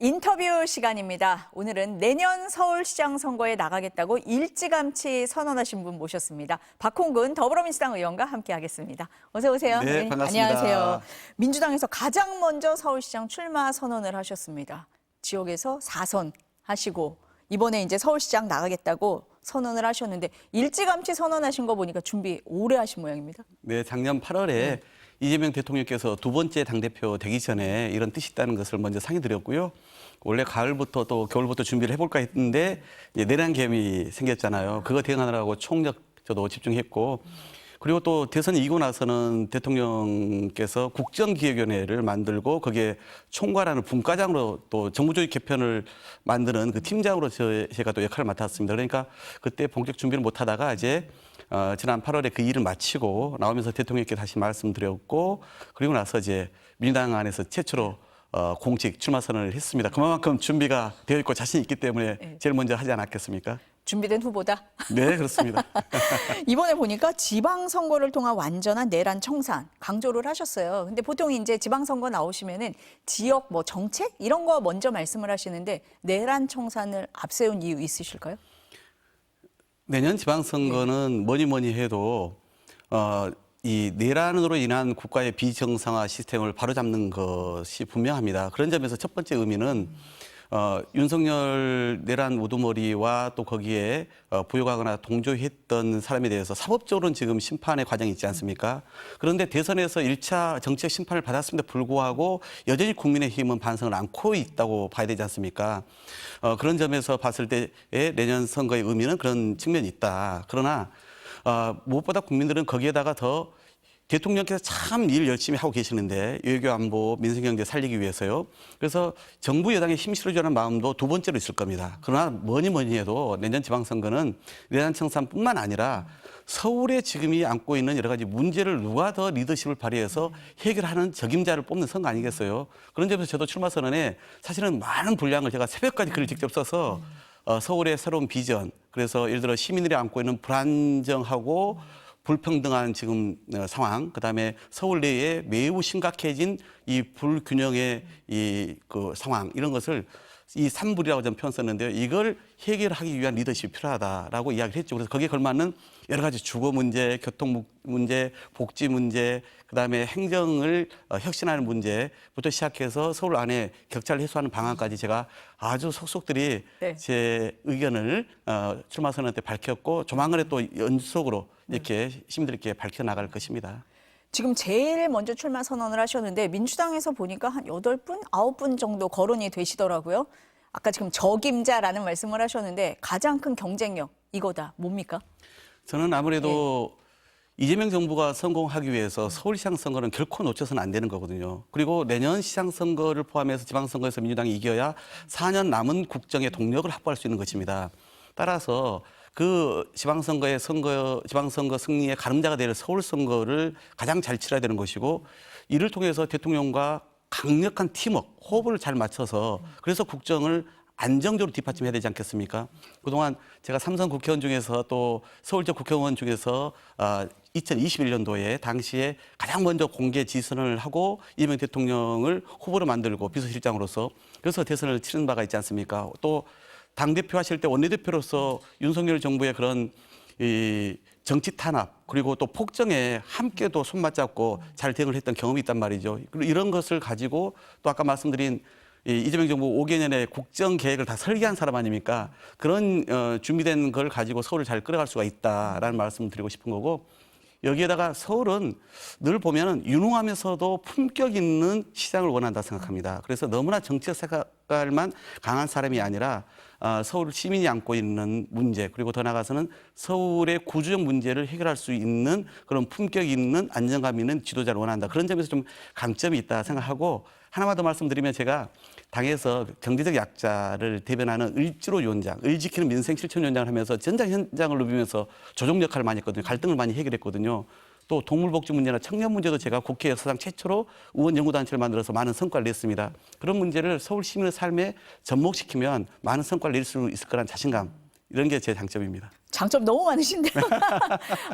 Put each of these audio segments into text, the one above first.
인터뷰 시간입니다. 오늘은 내년 서울시장 선거에 나가겠다고 일찌감치 선언하신 분 모셨습니다. 박홍근 더불어민주당 의원과 함께하겠습니다. 어서 오세요. 네, 반갑습니다. 안녕하세요. 민주당에서 가장 먼저 서울시장 출마 선언을 하셨습니다. 지역에서 4선 하시고 이번에 이제 서울시장 나가겠다고 선언을 하셨는데 일찌감치 선언하신 거 보니까 준비 오래 하신 모양입니다. 네, 작년 8월에 이재명 대통령께서 두 번째 당대표 되기 전에 이런 뜻이 있다는 것을 먼저 상의드렸고요. 원래 가을부터 또 겨울부터 준비를 해볼까 했는데 내란계엄이 생겼잖아요. 그거 대응하느라고 총력 저도 집중했고, 그리고 또 대선이 이기고 나서는 대통령께서 국정기획위원회를 만들고 거기에 총괄하는 분과장으로 또 정부조직 개편을 만드는 그 팀장으로 제가 또 역할을 맡았습니다. 그러니까 그때 본격 준비를 못하다가 이제 지난 8월에 그 일을 마치고 나오면서 대통령께 다시 말씀드렸고, 그리고 나서 이제 민주당 안에서 최초로 공식 출마 선언을 했습니다. 그만큼 준비가 되어 있고 자신 있기 때문에 제일 먼저 하지 않았겠습니까? 준비된 후보다? 네, 그렇습니다. 이번에 보니까 지방선거를 통한 완전한 내란 청산 강조를 하셨어요. 근데 보통 이제 지방선거 나오시면은 지역 뭐 정책 이런 거 먼저 말씀을 하시는데 내란 청산을 앞세운 이유 있으실까요? 내년 지방선거는 뭐니 해도 이 내란으로 인한 국가의 비정상화 시스템을 바로잡는 것이 분명합니다. 그런 점에서 첫 번째 의미는 윤석열 내란 우두머리와 또 거기에 부역하거나 동조했던 사람에 대해서 사법적으로는 지금 심판의 과정이 있지 않습니까? 그런데 대선에서 1차 정치적 심판을 받았음에도 불구하고 여전히 국민의힘은 반성을 않고 있다고 봐야 되지 않습니까? 그런 점에서 봤을 때의 내년 선거의 의미는 그런 측면이 있다. 그러나 무엇보다 국민들은 거기에다가 더 대통령께서 참 일 열심히 하고 계시는데 외교 안보 민생경제 살리기 위해서요. 그래서 정부 여당에 힘 실어주는 마음도 두 번째로 있을 겁니다. 그러나 뭐니 해도 내년 지방선거는 내란 청산뿐만 아니라 서울에 지금이 안고 있는 여러 가지 문제를 누가 더 리더십을 발휘해서 해결하는 적임자를 뽑는 선거 아니겠어요. 그런 점에서 저도 출마 선언에 사실은 많은 분량을 제가 새벽까지 글을 직접 써서 서울의 새로운 비전, 그래서 예를 들어 시민들이 안고 있는 불안정하고 불평등한 지금 상황, 그다음에 서울 내에 매우 심각해진 이 불균형의 그 상황, 이런 것을 이 삼불이라고 저는 표현 썼는데요. 이걸 해결하기 위한 리더십이 필요하다라고 이야기를 했죠. 그래서 거기에 걸맞는 여러 가지 주거 문제, 교통 문제, 복지 문제, 그다음에 행정을 혁신하는 문제부터 시작해서 서울 안에 격차를 해소하는 방안까지 제가 아주 속속들이 제 의견을 출마 선언 때 밝혔고 조만간에 또 연속으로 이렇게 시민들께 밝혀나갈 것입니다. 지금 제일 먼저 출마 선언을 하셨는데 민주당에서 보니까 한 8분, 9분 정도 거론이 되시더라고요. 아까 지금 적임자라는 말씀을 하셨는데 가장 큰 경쟁력 이거다. 뭡니까? 저는 아무래도 이재명 정부가 성공하기 위해서 서울시장 선거는 결코 놓쳐서는 안 되는 거거든요. 그리고 내년 시장 선거를 포함해서 지방선거에서 민주당이 이겨야 4년 남은 국정의 동력을 확보할 수 있는 것입니다. 따라서 그 지방선거 승리의 가름자가 될 서울 선거를 가장 잘 치러야 되는 것이고, 이를 통해서 대통령과 강력한 팀워크, 호흡을 잘 맞춰서 그래서 국정을 안정적으로 뒷받침해야 되지 않겠습니까? 그동안 제가 삼선 국회의원 중에서 또 서울적 국회의원 중에서 2021년도에 당시에 가장 먼저 공개 지선을 하고 이재명 대통령을 후보로 만들고 비서실장으로서 그래서 대선을 치른 바가 있지 않습니까? 또 당대표 하실 때 원내대표로서 윤석열 정부의 그런 이 정치 탄압 그리고 또 폭정에 함께도 손맞잡고 잘 대응을 했던 경험이 있단 말이죠. 그리고 이런 것을 가지고 또 아까 말씀드린 이재명 정부 5개년의 국정 계획을 다 설계한 사람 아닙니까? 그런 준비된 걸 가지고 서울을 잘 끌어갈 수가 있다라는 말씀을 드리고 싶은 거고, 여기에다가 서울은 늘 보면은 유능하면서도 품격 있는 시장을 원한다 생각합니다. 그래서 너무나 정치적 색깔만 강한 사람이 아니라 서울 시민이 안고 있는 문제, 그리고 더 나아가서는 서울의 구조적 문제를 해결할 수 있는 그런 품격 있는 안정감 있는 지도자를 원한다. 그런 점에서 좀 강점이 있다 생각하고, 하나만 더 말씀드리면 제가 당에서 경제적 약자를 대변하는 을지로위원장, 을 지키는 민생실천위원장을 하면서 전장 현장을 누비면서 조정 역할을 많이 했거든요. 갈등을 많이 해결했거든요. 또 동물복지 문제나 청년 문제도 제가 국회 역사상 최초로 의원 연구단체를 만들어서 많은 성과를 냈습니다. 그런 문제를 서울 시민의 삶에 접목시키면 많은 성과를 낼 수 있을 거란 자신감, 이런 게 제 장점입니다. 장점 너무 많으신데요.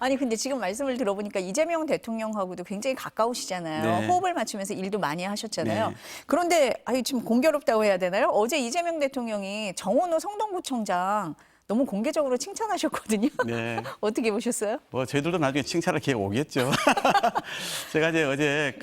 아니 근데 지금 말씀을 들어보니까 이재명 대통령하고도 굉장히 가까우시잖아요. 네. 호흡을 맞추면서 일도 많이 하셨잖아요. 네. 그런데 아유 지금 공교롭다고 해야 되나요? 어제 이재명 대통령이 정원호 성동구청장 너무 공개적으로 칭찬하셨거든요. 네. 어떻게 보셨어요? 뭐 저희들도 나중에 칭찬할 기회가 오겠죠. 제가 이제 어제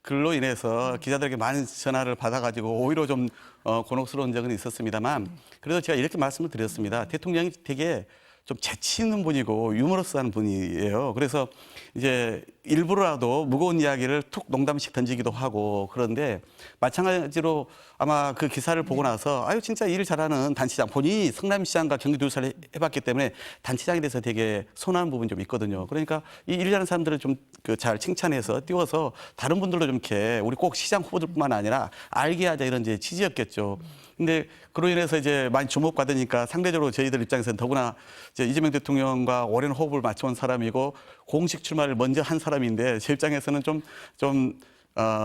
글로 인해서 기자들에게 많은 전화를 받아가지고 오히려 좀 곤혹스러운 적은 있었습니다만 그래도 제가 이렇게 말씀을 드렸습니다. 대통령이 되게 좀 재치 있는 분이고 유머러스한 분이에요. 그래서 이제 일부러라도 무거운 이야기를 툭 농담식 던지기도 하고 그런데 마찬가지로 아마 그 기사를 보고 나서 아유 진짜 일 잘하는 단체장 본인이 성남시장과 경기도지사를 해봤기 때문에 단체장에 대해서 되게 선호하는 부분이 좀 있거든요. 그러니까 이 일 잘하는 사람들을 좀 잘 칭찬해서 띄워서 다른 분들도 좀 이렇게 우리 꼭 시장 후보들뿐만 아니라 알게 하자 이런 이제 취지였겠죠. 근데 그로 인해서 이제 많이 주목받으니까 상대적으로 저희들 입장에서는 더구나 이제 이재명 대통령과 오랜 호흡을 맞춰온 사람이고 공식 출마를 먼저 한 사람인데 제 입장에서는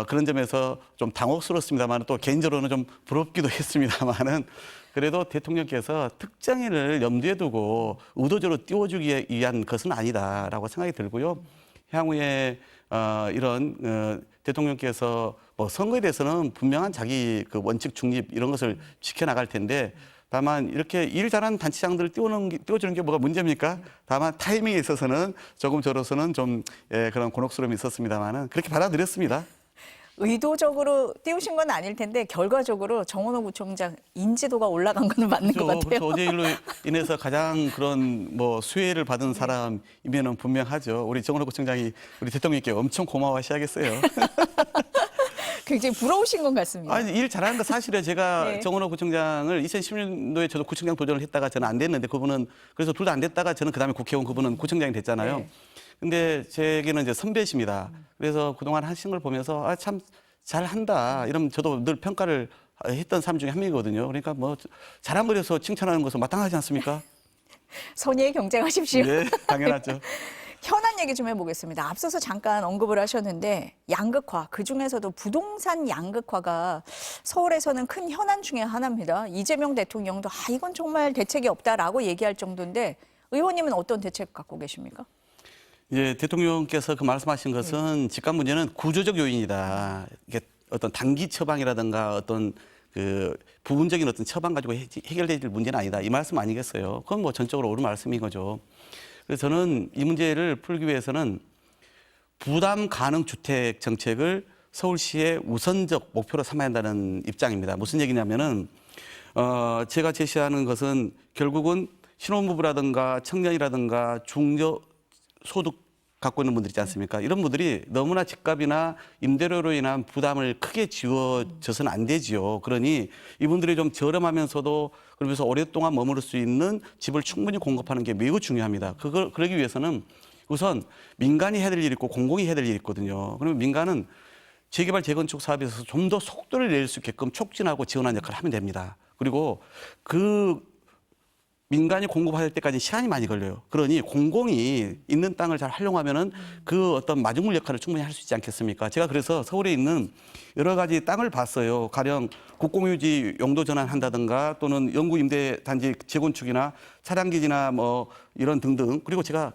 그런 점에서 좀 당혹스럽습니다만 또 개인적으로는 좀 부럽기도 했습니다만은 그래도 대통령께서 특정인을 염두에 두고 의도적으로 띄워주기 위한 것은 아니다라고 생각이 들고요. 향후에 이런 대통령께서 뭐 선거에 대해서는 분명한 자기 그 원칙 중립 이런 것을 지켜나갈 텐데 다만 이렇게 일 잘하는 단체장들을 띄워주는 게 뭐가 문제입니까? 다만 타이밍에 있어서는 조금 저로서는 좀 그런 곤혹스러움이 있었습니다만은 그렇게 받아들였습니다. 의도적으로 띄우신 건 아닐 텐데 결과적으로 정원호 구청장 인지도가 올라간 거는 맞는 것 같아요. 그렇죠. 어제 일로 인해서 가장 그런 뭐 수혜를 받은 사람이면은 분명하죠. 우리 정원호 구청장이 우리 대통령께 엄청 고마워하셔야겠어요. 굉장히 부러우신 것 같습니다. 아니, 일 잘하는 거 사실은 제가 네. 정원호 구청장을 2016년도에 저도 구청장 도전을 했다가 저는 안 됐는데 그분은 그래서 둘 다 안 됐다가 저는 그다음에 국회의원 그분은 구청장이 됐잖아요. 네. 근데 제게는 이제 선배십니다. 그래서 그동안 하신 걸 보면서 아, 참 잘한다. 이러면 저도 늘 평가를 했던 사람 중에 한 명이거든요. 그러니까 뭐 잘한 거라서 칭찬하는 것은 마땅하지 않습니까? 선의의 경쟁하십시오. 네, 당연하죠. 현안 얘기 좀 해보겠습니다. 앞서서 잠깐 언급을 하셨는데 양극화, 그중에서도 부동산 양극화가 서울에서는 큰 현안 중에 하나입니다. 이재명 대통령도 이건 정말 대책이 없다라고 얘기할 정도인데 의원님은 어떤 대책 갖고 계십니까? 예, 대통령께서 그 말씀하신 것은 집값 문제는 구조적 요인이다. 이게 어떤 단기 처방이라든가 어떤 그 부분적인 어떤 처방 가지고 해결될 문제는 아니다. 이 말씀 아니겠어요? 그건 뭐 전적으로 옳은 말씀인 거죠. 그래서 저는 이 문제를 풀기 위해서는 부담 가능 주택 정책을 서울시의 우선적 목표로 삼아야 한다는 입장입니다. 무슨 얘기냐면은 제가 제시하는 것은 결국은 신혼부부라든가 청년이라든가 중저소득 갖고 있는 분들 있지 않습니까? 이런 분들이 너무나 집값이나 임대료로 인한 부담을 크게 지워져서는 안 되지요. 그러니 이분들이 좀 저렴하면서도 그러면서 오랫동안 머무를 수 있는 집을 충분히 공급하는 게 매우 중요합니다. 그러기 위해서는 우선 민간이 해야 될 일이 있고 공공이 해야 될 일이 있거든요. 그러면 민간은 재개발 재건축 사업에서 좀 더 속도를 낼 수 있게끔 촉진하고 지원하는 역할을 하면 됩니다. 그리고 그 민간이 공급할 때까지 시간이 많이 걸려요. 그러니 공공이 있는 땅을 잘 활용하면은 그 어떤 마중물 역할을 충분히 할 수 있지 않겠습니까? 제가 그래서 서울에 있는 여러 가지 땅을 봤어요. 가령 국공유지 용도 전환한다든가 또는 영구 임대 단지 재건축이나 차량기지나 뭐 이런 등등. 그리고 제가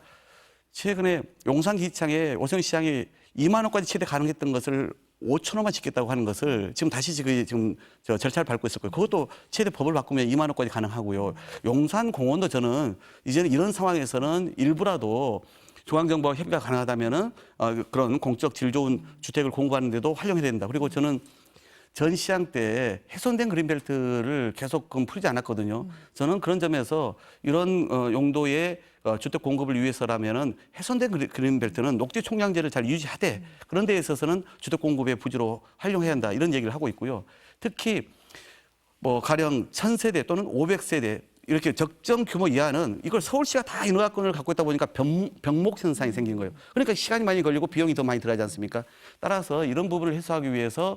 최근에 용산기지창에 오세훈 시장이 2만 원까지 최대 가능했던 것을 5천 원만 짓겠다고 하는 것을 지금 다시 지금 절차를 밟고 있었고요. 그것도 최대 법을 바꾸면 2만 원까지 가능하고요. 용산공원도 저는 이제는 이런 상황에서는 일부라도 중앙정부와 협의가 가능하다면은 그런 공적 질 좋은 주택을 공급하는데도 활용해야 된다. 그리고 저는 전 시장 때 훼손된 그린벨트를 계속 풀지 않았거든요. 저는 그런 점에서 이런 용도의 주택 공급을 위해서라면은 훼손된 그린벨트는 녹지 총량제를 잘 유지하되 그런 데 있어서는 주택 공급의 부지로 활용해야 한다 이런 얘기를 하고 있고요. 특히 뭐 가령 1000세대 또는 500세대 이렇게 적정 규모 이하는 이걸 서울시가 다 인허가권을 갖고 있다 보니까 병목 현상이 생긴 거예요. 그러니까 시간이 많이 걸리고 비용이 더 많이 들어가지 않습니까? 따라서 이런 부분을 해소하기 위해서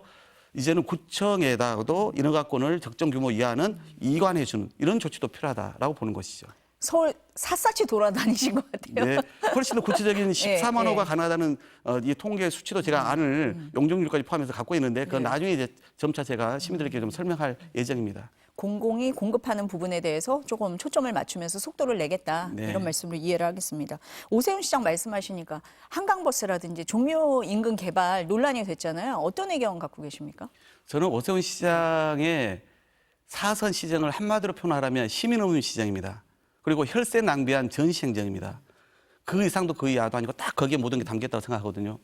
이제는 구청에다가도 인허가권을 적정 규모 이하는 이관해 주는 이런 조치도 필요하다라고 보는 것이죠. 서울 샅샅이 돌아다니신 것 같아요. 네, 훨씬 더 구체적인 14만 호가 가능하다는 이 통계 수치도 제가 안을 용적률까지 포함해서 갖고 있는데 그건 나중에 이제 점차 제가 시민들에게 좀 설명할 예정입니다. 공공이 공급하는 부분에 대해서 조금 초점을 맞추면서 속도를 내겠다. 네. 이런 말씀으로 이해를 하겠습니다. 오세훈 시장 말씀하시니까 한강버스라든지 종묘 인근 개발 논란이 됐잖아요. 어떤 의견 갖고 계십니까? 저는 오세훈 시장의 사선 시정을 한마디로 표현하라면 시민 없는 시정입니다. 그리고 혈세 낭비한 전시행정입니다. 그 이상도 그 이하도 아니고 딱 거기에 모든 게 담겼다고 생각하거든요.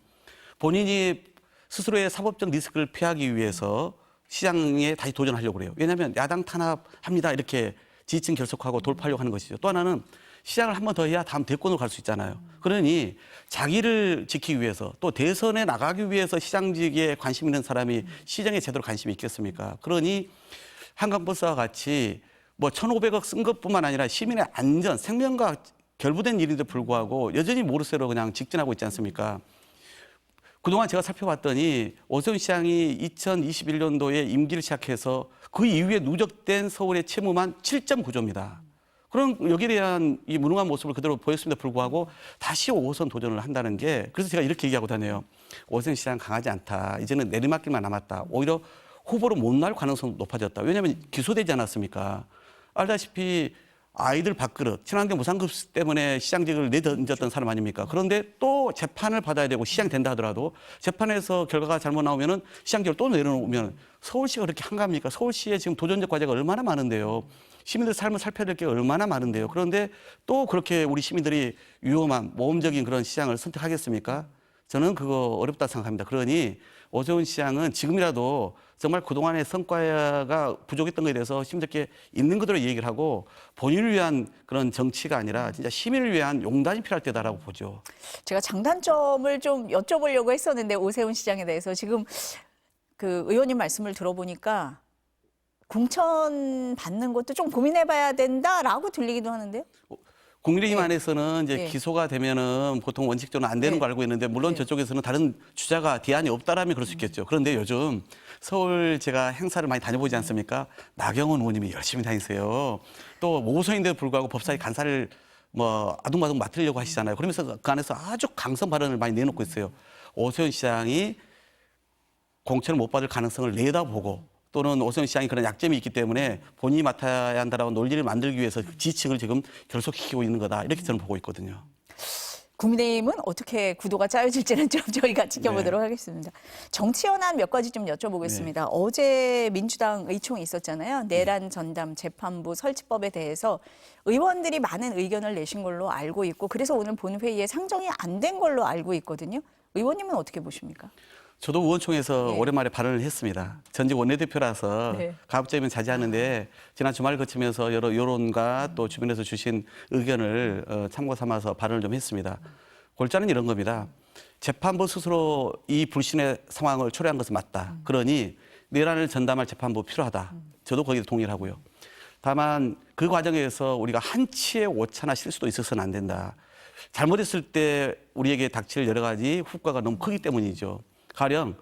본인이 스스로의 사법적 리스크를 피하기 위해서 시장에 다시 도전하려고 그래요. 왜냐하면 야당 탄압합니다. 이렇게 지지층 결속하고 돌파하려고 하는 것이죠. 또 하나는 시장을 한 번 더 해야 다음 대권으로 갈 수 있잖아요. 그러니 자기를 지키기 위해서 또 대선에 나가기 위해서 시장직에 관심 있는 사람이 시정에 제대로 관심이 있겠습니까? 그러니 한강버스와 같이 뭐 1,500억 쓴 것뿐만 아니라 시민의 안전, 생명과 결부된 일인데 불구하고 여전히 모르쇠로 그냥 직진하고 있지 않습니까? 그동안 제가 살펴봤더니 오세훈 시장이 2021년도에 임기를 시작해서 그 이후에 누적된 서울의 채무만 7.9조입니다. 그럼 여기에 대한 이 무능한 모습을 그대로 보였음에도 불구하고 다시 5호선 도전을 한다는 게 그래서 제가 이렇게 얘기하고 다녀요. 오세훈 시장 강하지 않다. 이제는 내리막길만 남았다. 오히려 후보로 못 나올 가능성이 높아졌다. 왜냐하면 기소되지 않았습니까? 알다시피 아이들 밥그릇, 친환경 무상급식 때문에 시장직을 내던졌던 사람 아닙니까? 그런데 또 재판을 받아야 되고 시장이 된다 하더라도 재판에서 결과가 잘못 나오면은 시장직을 또 내려놓으면 서울시가 그렇게 한가합니까? 서울시에 지금 도전적 과제가 얼마나 많은데요. 시민들 삶을 살펴야 될 게 얼마나 많은데요. 그런데 또 그렇게 우리 시민들이 위험한 모험적인 그런 시장을 선택하겠습니까? 저는 그거 어렵다 생각합니다. 그러니 오세훈 시장은 지금이라도 정말 그동안의 성과가 부족했던 것에 대해서 힘들게 있는 그대로 얘기를 하고 본인을 위한 그런 정치가 아니라 진짜 시민을 위한 용단이 필요할 때다라고 보죠. 제가 장단점을 좀 여쭤보려고 했었는데 오세훈 시장에 대해서 지금 그 의원님 말씀을 들어보니까 공천 받는 것도 좀 고민해봐야 된다라고 들리기도 하는데요. 국민의힘 네. 안에서는 이제 네. 기소가 되면은 보통 원칙적으로 안 되는 네. 거 알고 있는데 물론 네. 저쪽에서는 다른 주자가 대안이 없다라면 그럴 수 있겠죠. 그런데 요즘 서울 제가 행사를 많이 다녀보지 않습니까? 나경원 의원님이 열심히 다니세요. 또 모소인데도 불구하고 법사위 간사를 뭐 아둥바둥 맡으려고 하시잖아요. 그러면서 그 안에서 아주 강성 발언을 많이 내놓고 있어요. 오세훈 시장이 공천을 못 받을 가능성을 내다보고 또는 오세훈 시장이 그런 약점이 있기 때문에 본인이 맡아야 한다라고 논리를 만들기 위해서 지층을 지금 결속시키고 있는 거다. 이렇게 저는 보고 있거든요. 국민의힘은 어떻게 구도가 짜여질지는 좀 저희가 지켜보도록 하겠습니다. 정치 현안 몇 가지 좀 여쭤보겠습니다. 어제 민주당 의총이 있었잖아요. 내란 전담 재판부 설치법에 대해서 의원들이 많은 의견을 내신 걸로 알고 있고 그래서 오늘 본회의에 상정이 안 된 걸로 알고 있거든요. 의원님은 어떻게 보십니까? 저도 의원총회에서 네. 오랜만에 발언을 했습니다. 전직 원내대표라서 네. 가급적이면 자제하는데 지난 주말 거치면서 여러 여론과 또 주변에서 주신 의견을 참고 삼아서 발언을 좀 했습니다. 골자는 이런 겁니다. 재판부 스스로 이 불신의 상황을 초래한 것은 맞다. 그러니 내란을 전담할 재판부 필요하다. 저도 거기에 동의를 하고요. 다만 그 과정에서 우리가 한치의 오차나 실수도 있어서는 안 된다. 잘못했을 때 우리에게 닥칠 여러 가지 후과가 너무 크기 때문이죠. 가령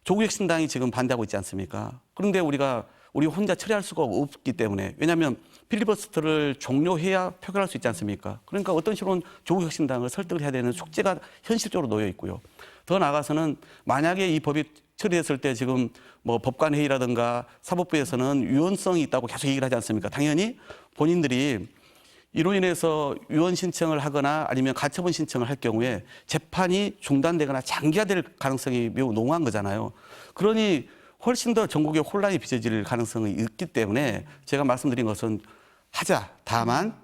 조국 혁신당이 지금 반대하고 있지 않습니까? 그런데 우리 혼자 처리할 수가 없기 때문에 왜냐하면 필리버스터를 종료해야 표결할 수 있지 않습니까? 그러니까 어떤 식으로는 조국 혁신당을 설득을 해야 되는 숙제가 현실적으로 놓여 있고요. 더 나아가서는 만약에 이 법이 처리됐을 때 지금 뭐 법관회의라든가 사법부에서는 유연성이 있다고 계속 얘기를 하지 않습니까? 당연히 본인들이 이로 인해서 유언 신청을 하거나 아니면 가처분 신청을 할 경우에 재판이 중단되거나 장기화될 가능성이 매우 농후한 거잖아요. 그러니 훨씬 더 전국에 혼란이 빚어질 가능성이 있기 때문에 제가 말씀드린 것은 하자. 다만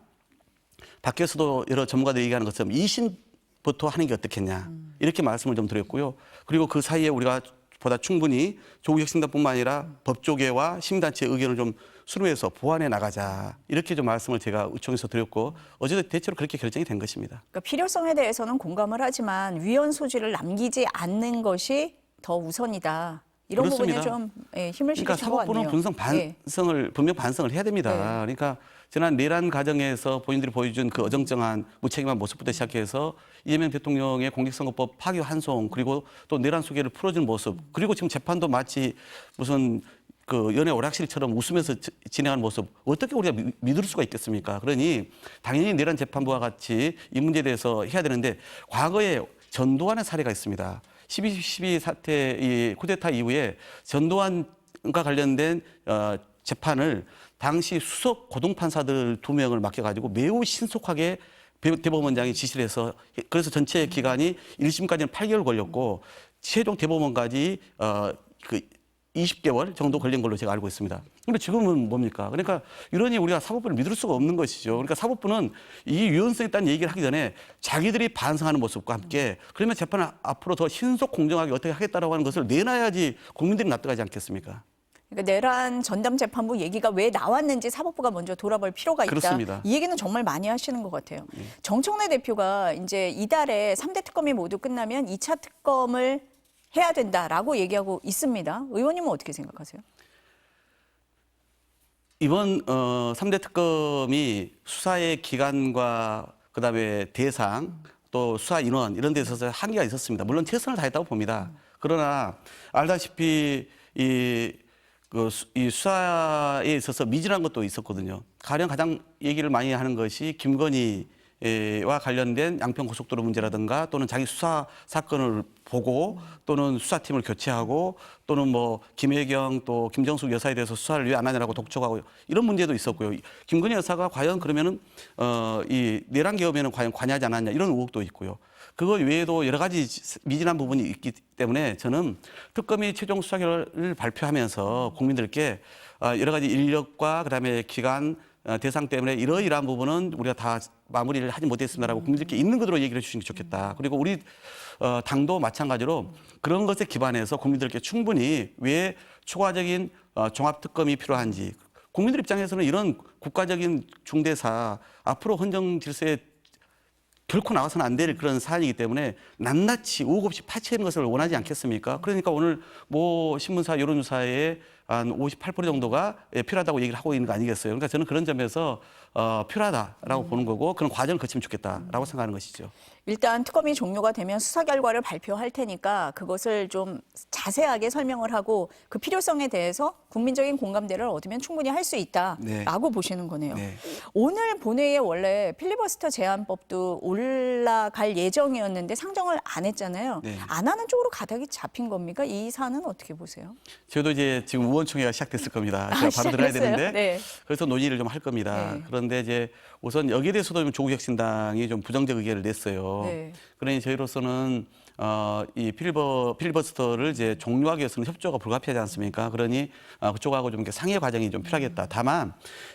밖에서도 여러 전문가들이 얘기하는 것처럼 2심부터 하는 게 어떻겠냐. 이렇게 말씀을 좀 드렸고요. 그리고 그 사이에 우리가 보다 충분히 조국 혁신당뿐만 아니라 법조계와 시민단체의 의견을 좀 수렴해서 보완해 나가자. 이렇게 좀 말씀을 제가 의총에서 드렸고 어제 대체로 그렇게 결정이 된 것입니다. 그러니까 필요성에 대해서는 공감을 하지만 위헌 소지를 남기지 않는 것이 더 우선이다. 이런 그렇습니다. 부분에 좀 힘을 실으신 그러니까 것 같네요. 사법부는 분명 반성을 해야 됩니다. 네. 그러니까 지난 내란 과정에서 본인들이 보여준 그 어정쩡한 무책임한 모습부터 시작해서 이재명 대통령의 공직선거법 파기 환송 그리고 또 내란 소개를 풀어준 모습 그리고 지금 재판도 마치 무슨 그 연애 오락실처럼 웃으면서 진행하는 모습 어떻게 우리가 믿을 수가 있겠습니까? 그러니 당연히 내란 재판부와 같이 이 문제에 대해서 해야 되는데 과거에 전두환의 사례가 있습니다. 12.12 사태 이 쿠데타 이후에 전두환과 관련된 재판을 당시 수석 고등판사들 2명을 맡겨가지고 매우 신속하게 대법원장이 지시를 해서 그래서 전체 기간이 1심까지는 8개월 걸렸고 최종 대법원까지 그 20개월 정도 걸린 걸로 제가 알고 있습니다. 그런데 지금은 뭡니까? 그러니까 이러니 우리가 사법부를 믿을 수가 없는 것이죠. 그러니까 사법부는 이 유연성에 있다는 얘기를 하기 전에 자기들이 반성하는 모습과 함께 그러면 재판을 앞으로 더 신속 공정하게 어떻게 하겠다라고 하는 것을 내놔야지 국민들이 납득하지 않겠습니까? 그러니까 내란 전담 재판부 얘기가 왜 나왔는지 사법부가 먼저 돌아볼 필요가 있다. 그렇습니다. 이 얘기는 정말 많이 하시는 것 같아요. 정청래 대표가 이제 이달에 3대 특검이 모두 끝나면 2차 특검을 해야 된다라고 얘기하고 있습니다. 의원님은 어떻게 생각하세요? 이번 3대 특검이 수사의 기간과 그다음에 대상 또 수사 인원 이런 데 있어서 한계가 있었습니다. 물론 최선을 다했다고 봅니다. 그러나 알다시피 이 수사에 있어서 미진한 것도 있었거든요. 가장 얘기를 많이 하는 것이 김건희와 관련된 양평고속도로 문제라든가 또는 자기 수사 사건을 보고 또는 수사팀을 교체하고 또는 뭐 김혜경 또 김정숙 여사에 대해서 수사를 왜 안 하냐라고 독촉하고 이런 문제도 있었고요. 김건희 여사가 과연 그러면은 이 내란 계엄에는 과연 관여하지 않았냐 이런 의혹도 있고요. 그거 외에도 여러 가지 미진한 부분이 있기 때문에 저는 특검이 최종 수사 결과를 발표하면서 국민들께 여러 가지 인력과 그다음에 기간 대상 때문에 이러이러한 부분은 우리가 다 마무리를 하지 못했습니다라고 국민들께 있는 그대로 얘기를 해주시는 게 좋겠다. 그리고 우리 당도 마찬가지로 그런 것에 기반해서 국민들께 충분히 왜 추가적인 종합특검이 필요한지 국민들 입장에서는 이런 국가적인 중대사 앞으로 헌정 질서에 결코 나와서는 안 될 그런 사안이기 때문에 낱낱이 오고 없이 파헤치는 것을 원하지 않겠습니까? 그러니까 오늘 모 신문사 여론조사에 한 58% 정도가 필요하다고 얘기를 하고 있는 거 아니겠어요? 그러니까 저는 그런 점에서 필요하다라고 보는 거고 그런 과정을 거치면 좋겠다라고 생각하는 것이죠. 일단 특검이 종료가 되면 수사 결과를 발표할 테니까 그것을 좀 자세하게 설명을 하고 그 필요성에 대해서 국민적인 공감대를 얻으면 충분히 할 수 있다라고 네. 보시는 거네요. 네. 오늘 본회의에 원래 필리버스터 제안법도 올라갈 예정이었는데 상정을 안 했잖아요. 네. 안 하는 쪽으로 가닥이 잡힌 겁니까? 이 사안은 어떻게 보세요? 저도 이제 지금 의원총회가 시작됐을 겁니다. 제가 바로 들어야 시작했어요? 되는데 네. 그래서 논의를 좀 할 겁니다. 네. 그런데 이제 우선 여기에 대해서도 좀 조국혁신당이 좀 부정적 의견을 냈어요. 네. 그러니 저희로서는 이 필리버스터를 이제 종료하기 위해서는 협조가 불가피하지 않습니까? 그러니 그쪽하고 좀 이렇게 상해 과정이 좀 필요하겠다. 다만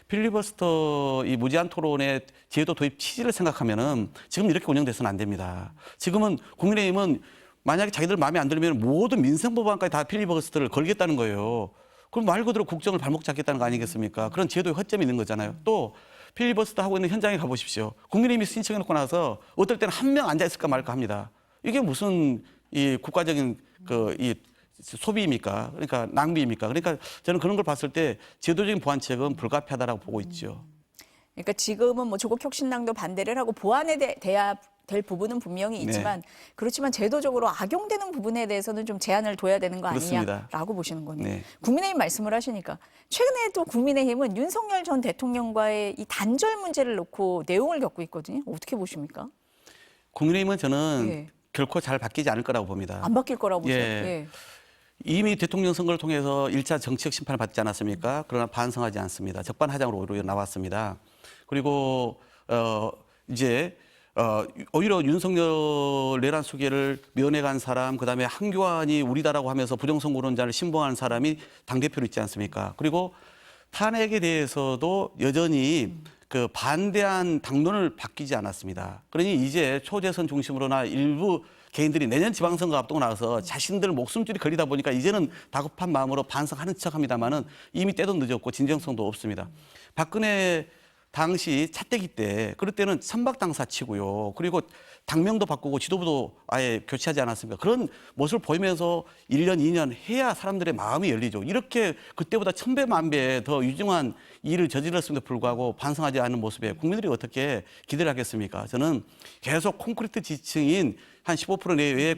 필리버스터 이 무제한 토론의 제도 도입 취지를 생각하면은 지금 이렇게 운영돼서는 안 됩니다. 지금은 국민의힘은 만약에 자기들 마음에 안 들면 모든 민생 법안까지 다 필리버스터를 걸겠다는 거예요. 그럼 말 그대로 국정을 발목 잡겠다는 거 아니겠습니까? 그런 제도에 허점이 있는 거잖아요. 또 필리버스터 하고 있는 현장에 가보십시오. 국민의힘이 신청해놓고 나서 어떨 때는 한 명 앉아 있을까 말까 합니다. 이게 무슨 이 국가적인 이 소비입니까? 그러니까 낭비입니까? 그러니까 저는 그런 걸 봤을 때 제도적인 보완책은 불가피하다라고 보고 있죠. 그러니까 지금은 뭐 조국혁신당도 반대를 하고 보완에 돼야 될 부분은 분명히 있지만 그렇지만 제도적으로 악용되는 부분에 대해서는 좀 제한을 둬야 되는 거 그렇습니다. 아니냐라고 보시는 거네요. 네. 국민의힘 말씀을 하시니까 최근에 또 국민의힘은 윤석열 전 대통령과의 이 단절 문제를 놓고 내용을 겪고 있거든요. 어떻게 보십니까? 국민의힘은 저는 예. 결코 잘 바뀌지 않을 거라고 봅니다. 안 바뀔 거라고 보세요. 예. 예. 이미 대통령 선거를 통해서 1차 정치적 심판을 받지 않았습니까? 그러나 반성하지 않습니다. 적반하장으로 오히려 나왔습니다. 그리고 이제 오히려 윤석열 내란 수계를 면회간 사람, 그다음에 한교안이 우리다라고 하면서 부정선거론자를 신봉하는 사람이 당대표로 있지 않습니까? 그리고 탄핵에 대해서도 여전히 그 반대한 당론을 바뀌지 않았습니다. 그러니 이제 초재선 중심으로나 일부 개인들이 내년 지방선거 앞두고 나서 자신들 목숨줄이 걸리다 보니까 이제는 다급한 마음으로 반성하는 척합니다만은 이미 때도 늦었고 진정성도 없습니다. 박근혜 당시 차떼기 때 그럴 때는 선박당사 치고요. 그리고 당명도 바꾸고 지도부도 아예 교체하지 않았습니까? 그런 모습을 보이면서 1년, 2년 해야 사람들의 마음이 열리죠. 이렇게 그때보다 1000배, 1000배 더 유중한 일을 저질렀음에도 불구하고 반성하지 않는 모습에 국민들이 어떻게 기대를 하겠습니까? 저는 계속 콘크리트 지층인 한 15% 내외의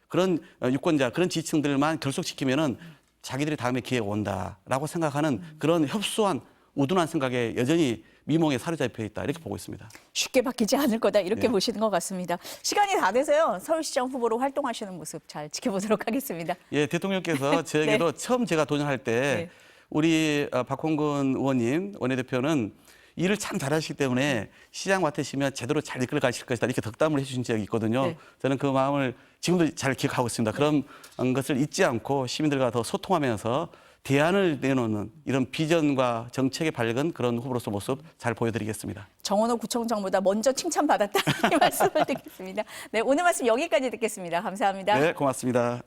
그런 유권자, 그런 지층들만 결속시키면은 자기들이 다음에 기회가 온다라고 생각하는 그런 협소한 우둔한 생각에 여전히 미몽에 사로잡혀 있다 이렇게 보고 있습니다. 쉽게 바뀌지 않을 거다 이렇게 보시는 것 같습니다. 시간이 다 돼서요. 서울시장 후보로 활동하시는 모습 잘 지켜보도록 하겠습니다. 예, 대통령께서 저에게도 처음 제가 도전할 때 우리 박홍근 의원님 원내대표는 일을 참 잘하시기 때문에 시장 맡으시면 제대로 잘 이끌어 가실 것이다 이렇게 덕담을 해주신 적이 있거든요. 네. 저는 그 마음을 지금도 잘 기억하고 있습니다. 그런 것을 잊지 않고 시민들과 더 소통하면서 대안을 내놓는 이런 비전과 정책의 밝은 그런 후보로서 모습 잘 보여드리겠습니다. 정원호 구청장보다 먼저 칭찬받았다 이 말씀을 듣겠습니다. 네, 오늘 말씀 여기까지 듣겠습니다. 감사합니다. 네, 고맙습니다.